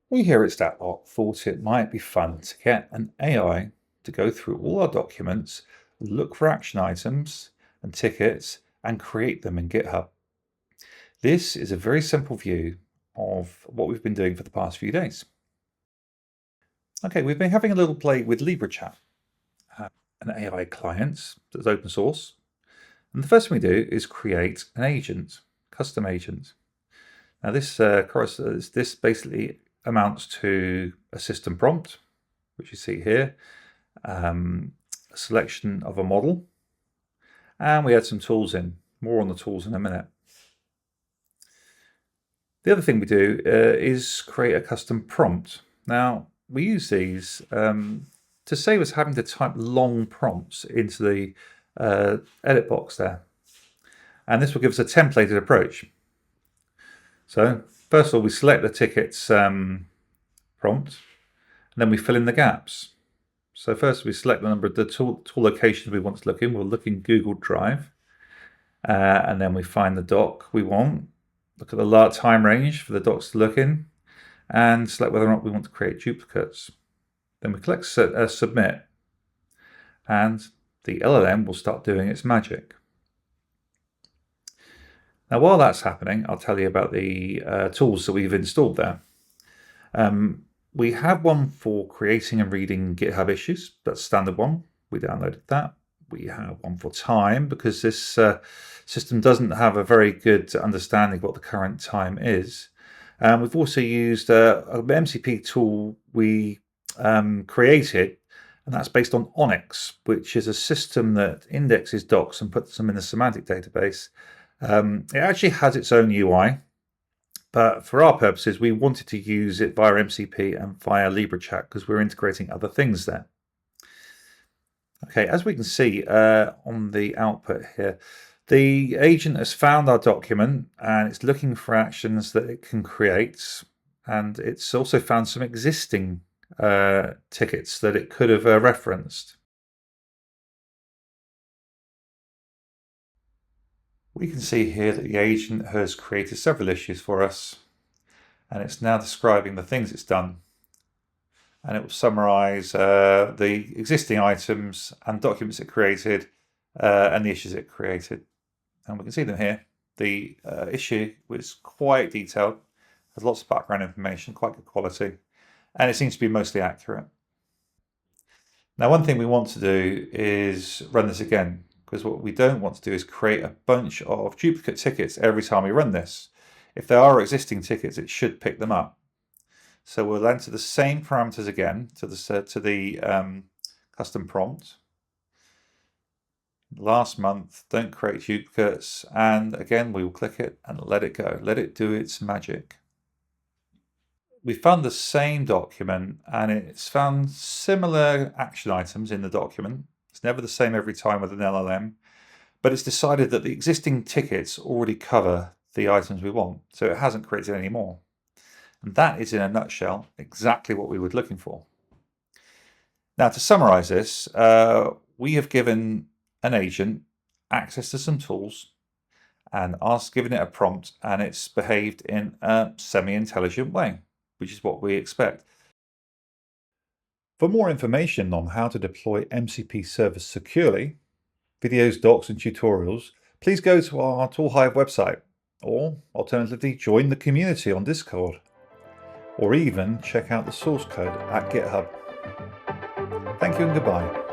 We here at StatBot thought it might be fun to get an AI to go through all our documents, look for action items and tickets, and create them in GitHub. This is a very simple view of what we've been doing for the past few days. Okay, we've been having a little play with LibreChat, an AI client that's open source. And the first thing we do is create an agent, custom agent. Now this basically amounts to a system prompt, which you see here, a selection of a model, and we add some tools in. More on the tools in a minute. The other thing we do is create a custom prompt. Now we use these to save us having to type long prompts into the edit box there, and this will give us a templated approach. So first of all, we select the tickets prompt, and then we fill in the gaps. So first we select the number of the tool locations we want to look in. We'll look in Google Drive, and then we find the doc we want. Look at the time range for the docs to look in, and select whether or not we want to create duplicates. Then we click Submit, and the LLM will start doing its magic. Now, while that's happening, I'll tell you about the tools that we've installed there. We have one for creating and reading GitHub issues. That's a standard one. We downloaded that. We have one for time because this system doesn't have a very good understanding of what the current time is. We've also used an MCP tool we created, and that's based on Onyx, which is a system that indexes docs and puts them in a semantic database. It actually has its own UI, but for our purposes, we wanted to use it via MCP and via LibreChat because we're integrating other things there. Okay, as we can see on the output here, the agent has found our document and it's looking for actions that it can create, and it's also found some existing tickets that it could have referenced. We can see here that the agent has created several issues for us, and it's now describing the things it's done. And it will summarize the existing items and documents it created and the issues it created. And we can see them here. The issue was quite detailed, has lots of background information, quite good quality, and it seems to be mostly accurate. Now, one thing we want to do is run this again, because what we don't want to do is create a bunch of duplicate tickets every time we run this. If there are existing tickets, it should pick them up. So we'll enter the same parameters again to the custom prompt. Last month, don't create duplicates, and again we will click it and let it go. Let it do its magic. We found the same document and it's found similar action items in the document. It's never the same every time with an LLM, but it's decided that the existing tickets already cover the items we want, so it hasn't created any more. And that is, in a nutshell, exactly what we were looking for. Now, to summarize this, we have given an agent access to some tools and given it a prompt, and it's behaved in a semi-intelligent way, which is what we expect. For more information on how to deploy MCP servers securely, videos, docs, and tutorials, please go to our ToolHive website, or alternatively join the community on Discord, or even check out the source code at GitHub. Thank you and goodbye.